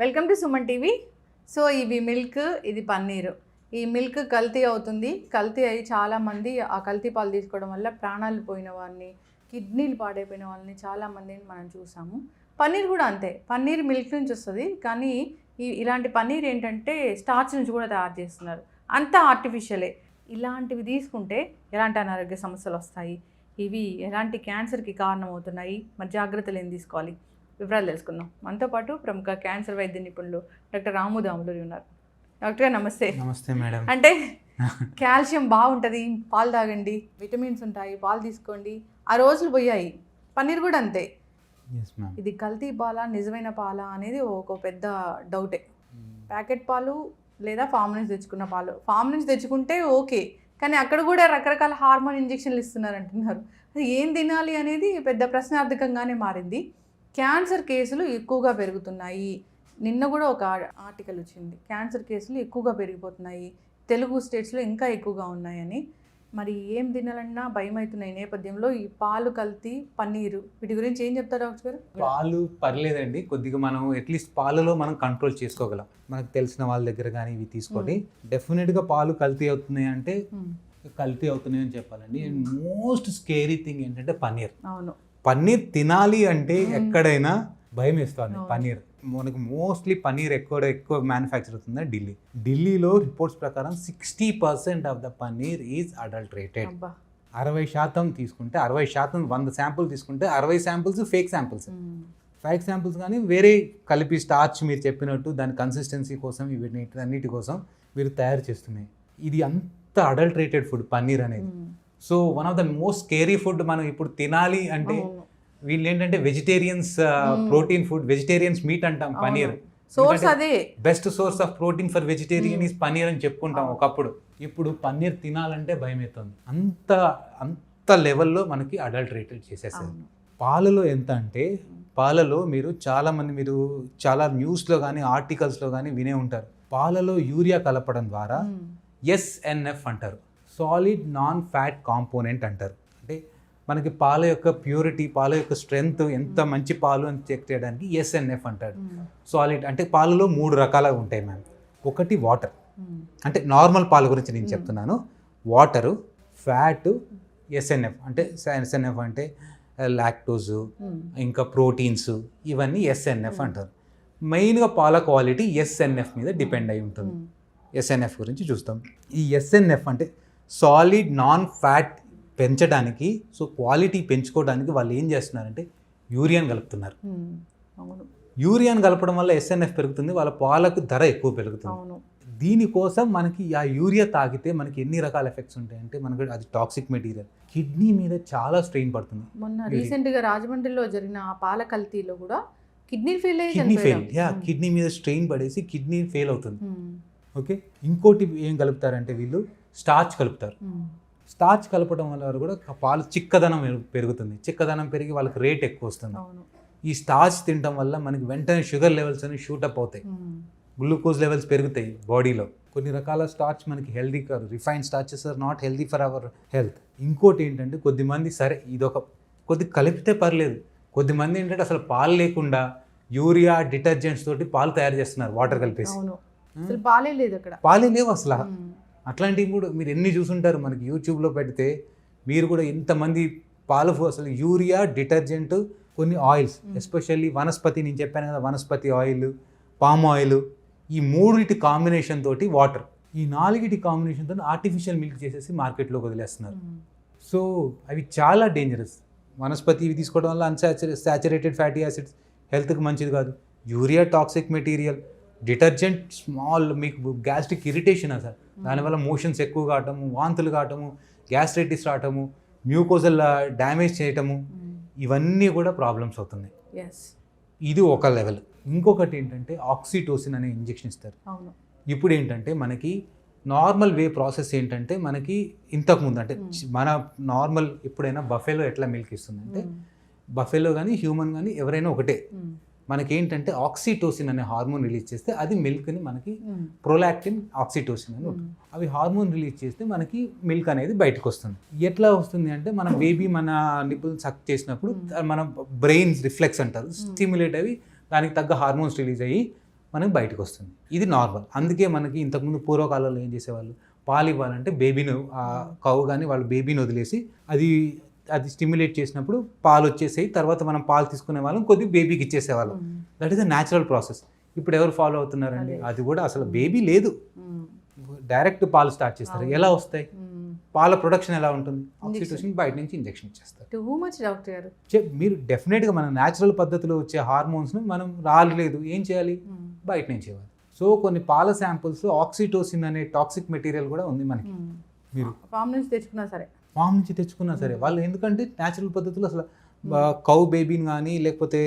Welcome to Suman TV. So ఇవి milk, ఇది పన్నీరు. ఈ మిల్క్ కల్తీ అవుతుంది. కల్తీ అయ్యి చాలామంది ఆ కల్తీ పాలు తీసుకోవడం వల్ల ప్రాణాలు పోయిన వారిని, కిడ్నీలు పాడైపోయిన వాళ్ళని చాలామందిని మనం చూసాము. పన్నీర్ కూడా అంతే. పన్నీర్ మిల్క్ నుంచి వస్తుంది, కానీ ఇలాంటి పన్నీర్ ఏంటంటే స్టార్చ్ నుంచి కూడా తయారు చేస్తున్నారు. అంతా ఆర్టిఫిషియలే. ఇలాంటివి తీసుకుంటే ఎలాంటి అనారోగ్య సమస్యలు వస్తాయి, ఇవి ఎలాంటి క్యాన్సర్కి కారణమవుతున్నాయి, మరి జాగ్రత్తలు ఏం తీసుకోవాలి, వివరాలు తెలుసుకుందాం. మనతో పాటు ప్రముఖ క్యాన్సర్ వైద్య నిపుణులు డాక్టర్ రాము దాములూరి ఉన్నారు. డాక్టర్ గారు నమస్తే. నమస్తే మేడం. అంటే కాల్షియం బాగుంటుంది, పాలు తాగండి, విటమిన్స్ ఉంటాయి, పాలు తీసుకోండి, ఆ రోజులు పోయాయి. పన్నీర్ కూడా అంతే. ఇది కల్తీ పాలా నిజమైన పాలా అనేది ఒక పెద్ద డౌటే. ప్యాకెట్ పాలు లేదా ఫామ్ నుంచి తెచ్చుకున్న పాలు. ఫామ్ నుంచి తెచ్చుకుంటే ఓకే, కానీ అక్కడ కూడా రకరకాల హార్మోన్ ఇంజెక్షన్లు ఇస్తున్నారు అంటున్నారు. అది ఏం తినాలి అనేది పెద్ద ప్రశ్నార్థకంగానే మారింది. క్యాన్సర్ కేసులు ఎక్కువగా పెరుగుతున్నాయి. నిన్న కూడా ఒక ఆర్టికల్ వచ్చింది, క్యాన్సర్ కేసులు ఎక్కువగా పెరిగిపోతున్నాయి, తెలుగు స్టేట్స్లో ఇంకా ఎక్కువగా ఉన్నాయని. మరి ఏం తినాలన్నా భయం అవుతున్న ఈ నేపథ్యంలో ఈ పాలు కల్తీ, పన్నీరు, వీటి గురించి ఏం చెప్తారు డాక్టర్ గారు? పాలు పర్లేదండి, కొద్దిగా మనం అట్లీస్ట్ పాలలో మనం కంట్రోల్ చేసుకోగలం. మనకు తెలిసిన వాళ్ళ దగ్గర కానీ ఇవి తీసుకొని డెఫినెట్గా పాలు కల్తీ అవుతున్నాయి అంటే కల్తీ అవుతున్నాయి అని చెప్పాలండి. మోస్ట్ స్కేరీ థింగ్ ఏంటంటే పన్నీర్. అవును, పన్నీర్ తినాలి అంటే ఎక్కడైనా భయం వేస్తుంది. పన్నీర్ మనకు మోస్ట్లీ పన్నీర్ ఎక్కువ మ్యానుఫ్యాక్చర్ అవుతుంది ఢిల్లీలో రిపోర్ట్స్ ప్రకారం 60% of the paneer is adulterated. 60% తీసుకుంటే 60%, 100 శాంపుల్ తీసుకుంటే 60 శాంపుల్స్ ఫేక్ శాంపుల్స్ కానీ వేరే కలిపి స్టార్చ్ మీరు చెప్పినట్టు దాని కన్సిస్టెన్సీ కోసం అన్నిటి కోసం మీరు తయారు చేస్తున్నాయి. ఇది అంత అడల్టరేటెడ్ ఫుడ్ పన్నీర్ అనేది. So one of the most scary food మనం ఇప్పుడు తినాలి అంటే వీళ్ళు ఏంటంటే vegetarians protein food, vegetarians meet అంటాం పన్నీర్. సోర్స్ అదే best source of protein for vegetarian is paneer అని చెప్పుకుంటాం ఒకప్పుడు. ఇప్పుడు పన్నీర్ తినాలంటే భయం అవుతుంది. అంత లెవెల్లో మనకి అడల్టరేటెడ్ చేసేసారు. పాలలో ఎంత అంటే పాలలో మీరు చాలా న్యూస్లో కానీ ఆర్టికల్స్లో కానీ వినే ఉంటారు. పాలలో యూరియా కలపడం ద్వారా SNF అంటారు, సాలిడ్ నాన్ ఫ్యాట్ కాంపోనెంట్ అంటారు. అంటే మనకి పాల యొక్క ప్యూరిటీ, పాల యొక్క స్ట్రెంగ్త్, ఎంత మంచి పాలు అని చెక్ చేయడానికి SNF అంటారు. సాలిడ్ అంటే పాలలో 3 రకాలుగా ఉంటాయి మ్యామ్. ఒకటి వాటర్, అంటే నార్మల్ పాల గురించి నేను చెప్తున్నాను. వాటరు, ఫ్యాట్, SNF అంటే SNF అంటే లాక్టోజు, ఇంకా ప్రోటీన్స్, ఇవన్నీ SNF అంటారు. మెయిన్గా పాల క్వాలిటీ SNF మీద డిపెండ్ అయి ఉంటుంది. SNF గురించి చూస్తాం. ఈ SNF అంటే సాలిడ్ నాన్ ఫ్యాట్ పెంచడానికి, సో క్వాలిటీ పెంచుకోవడానికి వాళ్ళు ఏం చేస్తున్నారంటే యూరియాని కలుపుతున్నారు. యూరియాని కలపడం వల్ల SNF పెరుగుతుంది, వాళ్ళ పాలకు ధర ఎక్కువ పెరుగుతుంది. దీనికోసం మనకి ఆ యూరియా తాగితే మనకి ఎన్ని రకాల ఎఫెక్ట్స్ ఉంటాయంటే మనకి అది టాక్సిక్ మెటీరియల్, కిడ్నీ మీద చాలా స్ట్రెయిన్ పడుతుంది. మొన్న రీసెంట్గా రాజమండ్రిలో జరిగిన పాల కల్తీలో కూడా కిడ్నీ ఫెయిల్, కిడ్నీ మీద స్ట్రెయిన్ పడేసి కిడ్నీ ఫెయిల్ అవుతుంది. ఓకే, ఇంకోటి ఏం కలుపుతారంటే వీళ్ళు స్టార్చ్ కలుపుతారు. స్టార్చ్ కలపడం వల్ల కూడా పాలు చిక్కదనం పెరుగుతుంది. చిక్కదనం పెరిగి వాళ్ళకి రేట్ ఎక్కువ వస్తుంది. ఈ స్టార్చ్ తినడం వల్ల మనకి వెంటనే షుగర్ లెవెల్స్ అనేవి షూటప్ అవుతాయి, గ్లూకోజ్ లెవెల్స్ పెరుగుతాయి బాడీలో. కొన్ని రకాల స్టార్చ్ మనకి హెల్దీ కాదు, refined starches are not healthy for our health. ఇంకోటి ఏంటంటే కొద్దిమంది సరే కొద్ది కలిపితే పర్లేదు, కొద్దిమంది ఏంటంటే అసలు పాలు లేకుండా యూరియా డిటర్జెంట్స్ తోటి పాలు తయారు చేస్తున్నారు, వాటర్ కలిపేసి. పాలే లేవు అసలు. అట్లాంటివి కూడా మీరు ఎన్ని చూసుంటారు, మనకి యూట్యూబ్లో పెడితే మీరు కూడా ఎంతమంది పాలు అసలు యూరియా, డిటర్జెంట్, కొన్ని ఆయిల్స్, ఎస్పెషల్లీ వనస్పతి, నేను చెప్పాను కదా వనస్పతి ఆయిల్, పామ్ ఆయిల్, ఈ 3 కాంబినేషన్ తోటి వాటర్, ఈ 4 కాంబినేషన్ తోటి ఆర్టిఫిషియల్ మిల్క్ చేసేసి మార్కెట్లోకి వదిలేస్తున్నారు. సో అవి చాలా డేంజరస్. వనస్పతి ఇవి తీసుకోవడం వల్ల సాచురేటెడ్ ఫ్యాటీ యాసిడ్స్ హెల్త్కి మంచిది కాదు. Urea toxic material, detergent small మీకు గ్యాస్ట్రిక్ ఇరిటేషన్ అసలు, దానివల్ల మోషన్స్ ఎక్కువ కావటము, వాంతులు కావటము, గ్యాస్ట్రైటిస్ రావటము, మ్యూకోజల్ డ్యామేజ్ చేయటము, ఇవన్నీ కూడా ప్రాబ్లమ్స్ అవుతున్నాయి. ఇది ఒక లెవెల్. ఇంకొకటి ఏంటంటే ఆక్సిటోసిన్ అనే ఇంజెక్షన్ ఇస్తారు. ఇప్పుడు ఏంటంటే మనకి నార్మల్ ప్రాసెస్ ఏంటంటే మనకి ఇంతకుముందు అంటే మన నార్మల్ ఎప్పుడైనా బఫెలో ఎట్లా మిల్క్ ఇస్తుంది అంటే బఫెలో కానీ హ్యూమన్ కానీ ఎవరైనా ఒకటే. మనకేంటంటే ఆక్సిటోసిన్ అనే హార్మోన్ రిలీజ్ చేస్తే అది మిల్క్ని మనకి ప్రొలాక్టిన్, ఆక్సిటోసిన్ అని ఉంటుంది. అవి హార్మోన్ రిలీజ్ చేస్తే మనకి మిల్క్ అనేది బయటకు వస్తుంది. ఎట్లా వస్తుంది అంటే మన బేబీ మన నిప్పులు సక్ చేసినప్పుడు మన బ్రెయిన్ రిఫ్లెక్స్ అంటారు, స్టిమ్యులేట్ అవి దానికి తగ్గ హార్మోన్స్ రిలీజ్ అయ్యి మనకి బయటకు వస్తుంది. ఇది నార్మల్. అందుకే మనకి ఇంతకుముందు పూర్వకాలంలో ఏం చేసేవాళ్ళు, పాలు ఇవ్వాలంటే బేబీని కౌ కానీ వాళ్ళు బేబీని వదిలేసి అది స్టిమ్యులేట్ చేసినప్పుడు పాలు వచ్చేసాయి, తర్వాత మనం పాలు తీసుకునే వాళ్ళం, కొద్దిగా బేబీకి ఇచ్చేసేవాళ్ళం. That is a natural process. ఇప్పుడు ఎవరు ఫాలో అవుతున్నారండి? అది కూడా అసలు బేబీ లేదు, డైరెక్ట్ పాలు స్టార్ట్ చేస్తారు. ఎలా వస్తాయి? పాల ప్రొడక్షన్ ఎలా ఉంటుంది? ఆక్సిటోసిన్ బయట నుంచి ఇంజెక్షన్ ఇచ్చేస్తారు. టూ మచ్ డాక్టర్ గారు. మీరు డెఫినెట్గా మన న్యాచురల్ పద్ధతిలో వచ్చే హార్మోన్స్ని మనం రాలేదు, ఏం చేయాలి? బయట నుంచి ఇవ్వాలి. సో కొన్ని పాల శాంపుల్స్ ఆక్సిటోసిన్ అనే టాక్సిక్ మెటీరియల్ కూడా ఉంది మనకి. మీరు ఫామ్ నుంచి తెచ్చుకున్నా సరే వాళ్ళు, ఎందుకంటే న్యాచురల్ పద్ధతిలో అసలు కౌ బేబీని కానీ లేకపోతే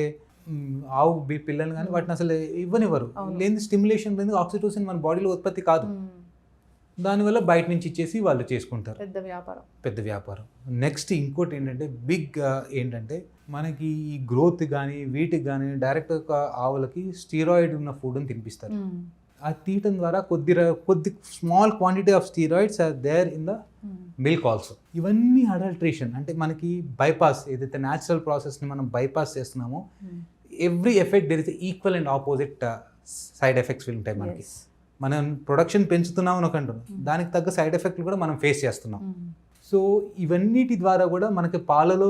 ఆవు పిల్లల్ని కానీ వాటిని అసలు ఇవ్వనివ్వరు. లేని స్టిమ్యులేషన్ లేదు, ఆక్సిటోసిన్ మన బాడీలో ఉత్పత్తి కాదు. దానివల్ల బయట నుంచి ఇచ్చేసి వాళ్ళు చేసుకుంటారు. పెద్ద వ్యాపారం. నెక్స్ట్ ఇంకోటి ఏంటంటే ఏంటంటే మనకి ఈ గ్రోత్ కానీ వీటికి కానీ డైరెక్ట్ ఆవులకి స్టీరాయిడ్ ఉన్న ఫుడ్ని తినిపిస్తారు. ఆ తీయటం ద్వారా కొద్ది small quantity of steroids are there in the milk also. ఇవన్నీ అడల్ట్రేషన్. అంటే మనకి బైపాస్, ఏదైతే న్యాచురల్ ప్రాసెస్ని మనం బైపాస్ చేస్తున్నామో every effect there is equal and opposite side effects ఉంటాయి మనకి. మనం ప్రొడక్షన్ పెంచుతున్నాం అని అంటున్నాం, దానికి తగ్గ సైడ్ ఎఫెక్ట్లు కూడా మనం ఫేస్ చేస్తున్నాం. సో ఇవన్నిటి ద్వారా కూడా మనకి పాలలో,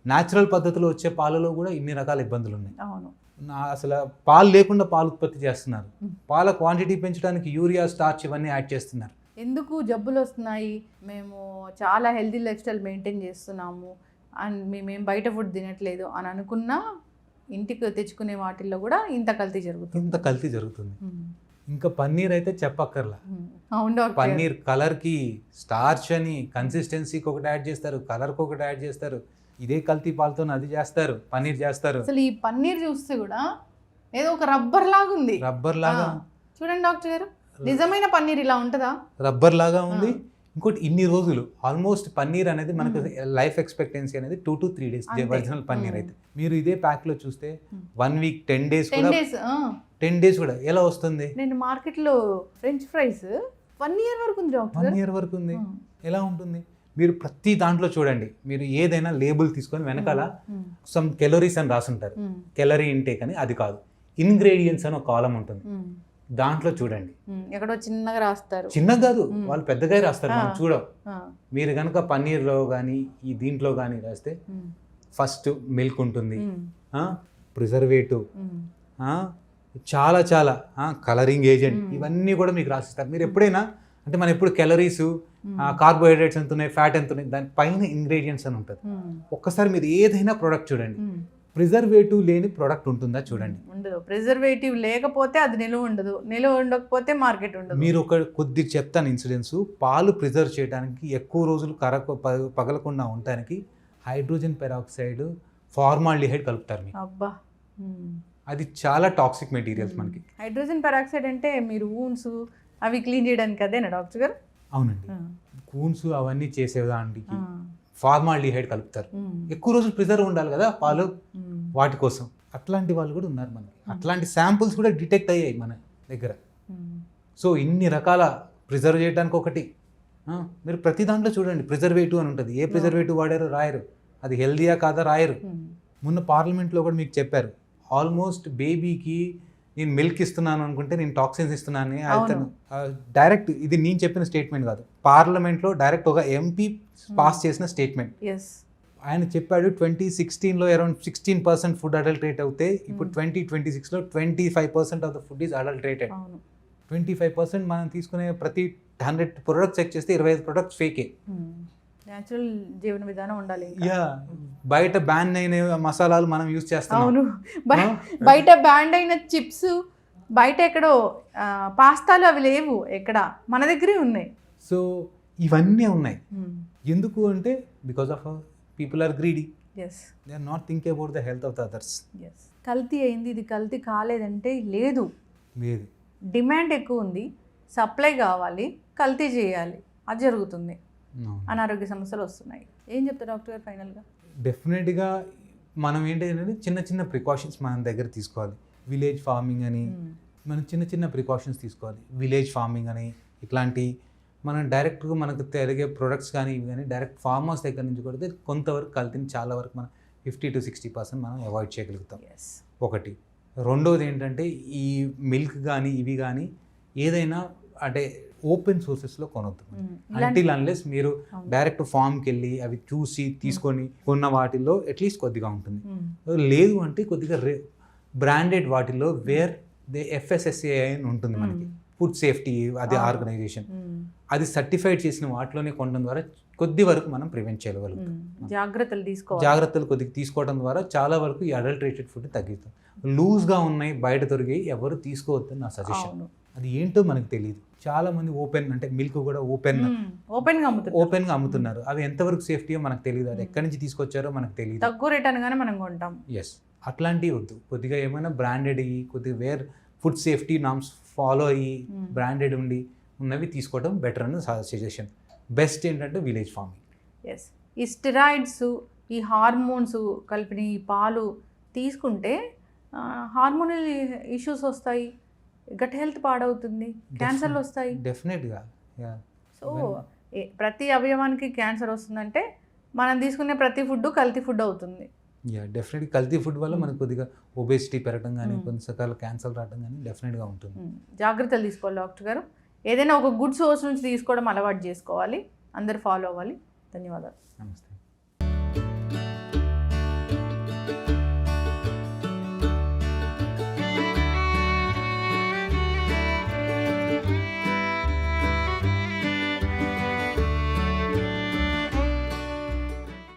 న్యాచురల్ పద్ధతిలో వచ్చే పాలలో కూడా ఇన్ని రకాల ఇబ్బందులు ఉన్నాయి. అసలు పాలు లేకుండా పాలు ఉత్పత్తి చేస్తున్నారు. పాల క్వాంటిటీ పెంచడానికి యూరియా, స్టార్చ్ ఇవన్నీ యాడ్ చేస్తున్నారు. ఎందుకు జబ్బులు వస్తున్నాయి? మేము చాలా హెల్తీ లైఫ్ స్టైల్ మెయింటైన్ చేస్తున్నాము అండ్ మేమేం బయట ఫుడ్ తినట్లేదు అని అనుకున్నా ఇంటికి తెచ్చుకునే వాటిల్లో కూడా ఇంత కల్తీ జరుగుతుంది. ఇంకా పన్నీర్ అయితే చెప్పక్కర్లా. పన్నీర్ కలర్కి స్టార్చ్ అని, కన్సిస్టెన్సీకి ఒకటి యాడ్ చేస్తారు, కలర్కి ఒకటి యాడ్ చేస్తారు. ఇదే కల్తీ పాలతో అది చేస్తారు, పన్నీర్ చేస్తారు. అసలు ఈ పన్నీర్ చూస్తే కూడా ఏదో ఒక రబ్బర్ లాగా ఉంది. చూడండి డాక్టర్ గారు, నిజమైన పన్నీర్ ఇలా ఉంటుందా? రబ్బర్ లాగా ఉంది. ఇంకోటి ఇన్ని రోజులు ఆల్మోస్ట్ పన్నీర్ అనేది మనకు లైఫ్ ఎక్స్పెక్టెన్సీ అనేది 2 to 3 days ఒరిజినల్ పన్నీర్ అయితే. మీరు ఇదే ప్యాక్ లో చూస్తే 1 week 10 days కూడా ఎలా వస్తుంది? నేను మార్కెట్ లో ఫ్రెంచ్ ఫ్రైస్ 1 year వరకు ఉంది డాక్టర్. 1 year వరకు ఉంది. ఎలా ఉంటుంది? మీరు ప్రతి దాంట్లో చూడండి, మీరు ఏదైనా లేబుల్ తీసుకొని వెనకాల సమ్ కెలోరీస్ అని రాసుంటారు. కెలరీ ఇంటేక్ అని, అది కాదు, ఇంగ్రీడియంట్స్ అని ఒక కాలం ఉంటుంది. దాంట్లో చూడండి, ఎక్కడో చిన్నగా రాస్తారు. చిన్నగా కాదు, వాళ్ళు పెద్దగా రాస్తారు, మనం చూడం. మీరు కనుక పన్నీర్లో కానీ ఈ దీంట్లో కానీ రాస్తే ఫస్ట్ మిల్క్ ఉంటుంది, ప్రిజర్వేటివ్, చాలా చాలా కలరింగ్ ఏజెంట్, ఇవన్నీ కూడా మీకు రాసిస్తారు. మీరు ఎప్పుడైనా అంటే మనం ఎప్పుడు క్యాలరీస్, కార్బోహైడ్రేట్స్ ఎంత ఉన్నాయి, ఫ్యాట్ ఎంత ఉన్నాయి, దాని పైన ఇంగ్రీడియంట్స్ అని ఉంటుంది. ఒక్కసారి మీరు ఏదైనా ప్రోడక్ట్ చూడండి, ప్రిజర్వేటివ్ లేని ప్రోడక్ట్ ఉంటుందా చూడండి. ఉండదు. ప్రిజర్వేటివ్ లేకపోతే అది నిలువ ఉండదు, నిలువ ఉండకపోతే మార్కెట్ ఉండదు. మీరు ఒక కొద్దిగా చెప్తాను ఇన్సిడెంట్స్. పాలు ప్రిజర్వ్ చేయడానికి, ఎక్కువ రోజులు పగలకుండా ఉండటానికి హైడ్రోజన్ పెరాక్సైడ్, ఫార్మాల్డిహైడ్ కలుపుతారు మీకు. అబ్బా, అది చాలా టాక్సిక్ మెటీరియల్స్ మనకి. హైడ్రోజన్ పెరాక్సైడ్ అంటే మీరు వూన్స్ అవి క్లీన్ చేయడానికి అదేనా డాక్టర్ గారు? అవునండి, కూన్స్ అవన్నీ చేసేదానికి ఫార్మాల్డిహైడ్ కలుపుతారు. ఎక్కువ రోజులు ప్రిజర్వ్ ఉండాలి కదా పాలు, వాటి కోసం. అట్లాంటి వాళ్ళు కూడా ఉన్నారు మనకి. అట్లాంటి శాంపుల్స్ కూడా డిటెక్ట్ అయ్యాయి మన దగ్గర. సో ఇన్ని రకాల ప్రిజర్వ్ చేయడానికి ఒకటి, మీరు ప్రతి దాంట్లో చూడండి ప్రిజర్వేటివ్ అని ఉంటుంది. ఏ ప్రిజర్వేటివ్ వాడారో రాయరు, అది హెల్దీయా కాదా రాయరు. మొన్న పార్లమెంట్లో కూడా మీకు చెప్పారు, ఆల్మోస్ట్ బేబీకి నేను మిల్క్ ఇస్తున్నాను అనుకుంటే నేను టాక్సిన్స్ ఇస్తున్నాను అతను డైరెక్ట్, ఇది నేను చెప్పిన స్టేట్మెంట్ కాదు, పార్లమెంట్లో డైరెక్ట్ ఒక ఎంపీ పాస్ చేసిన స్టేట్మెంట్. ఆయన చెప్పాడు 2016లో అరౌండ్ 16% ఫుడ్ అడల్టరేట్ అవుతే, ఇప్పుడు 2026లో 25% of the food is adulterated. 25% మనం తీసుకునే ప్రతి 100 ప్రొడక్ట్స్ చెక్ చేస్తే 25 ప్రొడక్ట్స్ ఫేకే. న్యాచురల్ జీవన విధానం ఉండాలి. బయట బ్యాన్ అయిన మసాలాలు మనం యూజ్ చేస్తాం. అవును, బయట బ్యాన్ అయిన చిప్స్, బయట ఎక్కడో పాస్తాలు అవి లేవు, ఎక్కడ మన దగ్గరే ఉన్నాయి. సో ఇవన్నీ ఉన్నాయి. ఎందుకు అంటే because of people are greedy. They are not thinking about the health of the others. కల్తీ అయింది, ఇది కల్తీ కాలేదంటే లేదు. డిమాండ్ ఎక్కువ ఉంది, సప్లై కావాలి, కల్తీ చేయాలి, అది జరుగుతుంది. అనారోగ్య సమస్యలు వస్తున్నాయి. ఏం చెప్తారు డాక్టర్ గారు ఫైనల్గా? డెఫినెట్గా మనం ఏంటంటే చిన్న చిన్న ప్రికాషన్స్ మన దగ్గర తీసుకోవాలి. విలేజ్ ఫార్మింగ్ అని మనం చిన్న ప్రికాషన్స్ తీసుకోవాలి. విలేజ్ ఫార్మింగ్ అని ఇట్లాంటి మనం డైరెక్ట్గా మనకు తెలిగే ప్రొడక్ట్స్ కానీ ఇవి కానీ డైరెక్ట్ ఫార్మర్స్ దగ్గర నుంచి కొడితే కొంతవరకు కల్తీని చాలా వరకు మనం 50 to 60% మనం అవాయిడ్ చేయగలుగుతాం. ఒకటి. రెండోది ఏంటంటే ఈ మిల్క్ కానీ ఇవి కానీ ఏదైనా అంటే ఓపెన్ సోర్సెస్లో కొనొద్దు. అంటిల్ అన్లెస్ మీరు డైరెక్ట్ ఫామ్కి వెళ్ళి అవి చూసి తీసుకొని కొన్న వాటిల్లో అట్లీస్ట్ కొద్దిగా ఉంటుంది. లేదు అంటే కొద్దిగా బ్రాండెడ్ వాటిల్లో వేర్ దే FSSAI అని ఉంటుంది మనకి, ఫుడ్ సేఫ్టీ అది ఆర్గనైజేషన్, అది సర్టిఫైడ్ చేసిన వాటిలోనే కొనడం ద్వారా కొద్ది వరకు మనం ప్రివెంట్ చేయగలుగుతాం. జాగ్రత్తలు కొద్దిగా తీసుకోవడం ద్వారా చాలా వరకు ఈ అడల్టరేటెడ్ ఫుడ్ తగ్గుతుంది. లూజ్గా ఉన్నాయి బయట దొరికాయి ఎవరు తీసుకోవద్దని నా సజెషన్. అది ఏంటో మనకు తెలియదు. చాలా మంది ఓపెన్ అంటే మిల్క్ కూడా ఓపెన్గా అమ్ముతున్నారు. అవి ఎంతవరకు సేఫ్టీయో మనకు తెలియదు, అది ఎక్కడి నుంచి తీసుకొచ్చారో మనకు తెలియదు. తక్కువ రేట్ అనగానే మనం కొంటాం. ఎస్, అట్లాంటివి వద్దు. కొద్దిగా ఏమైనా బ్రాండెడ్ అయ్యి కొద్దిగా wear food safety norms follow అయ్యి బ్రాండెడ్ ఉండి ఉన్నవి తీసుకోవడం బెటర్ అని సజెషన్. బెస్ట్ ఏంటంటే విలేజ్ ఫార్మింగ్. ఎస్, ఈ స్టెరాయిడ్స్, ఈ హార్మోన్స్ కలిపిన ఈ పాలు తీసుకుంటే హార్మోనల్ ఇష్యూస్ వస్తాయి, గట్ హెల్త్ పాడవుతుంది, క్యాన్సర్లు వస్తాయి. డెఫినెట్గా. సో ప్రతి అవయవానికి క్యాన్సర్ వస్తుందంటే మనం తీసుకునే ప్రతి ఫుడ్ కల్తీ ఫుడ్ అవుతుంది. డెఫినెట్గా కల్తీ ఫుడ్ వల్ల మనకు కొద్దిగా ఒబేసిటీ పెరగడం కానీ కొన్ని రకాల క్యాన్సర్ రావడం కానీ డెఫినెట్గా ఉంటుంది. జాగ్రత్తలు తీసుకోవాలి డాక్టర్ గారు. ఏదైనా ఒక గుడ్ సోర్స్ నుంచి తీసుకోవడం అలవాటు చేసుకోవాలి. అందరు ఫాలో అవ్వాలి. ధన్యవాదాలు. నమస్తే.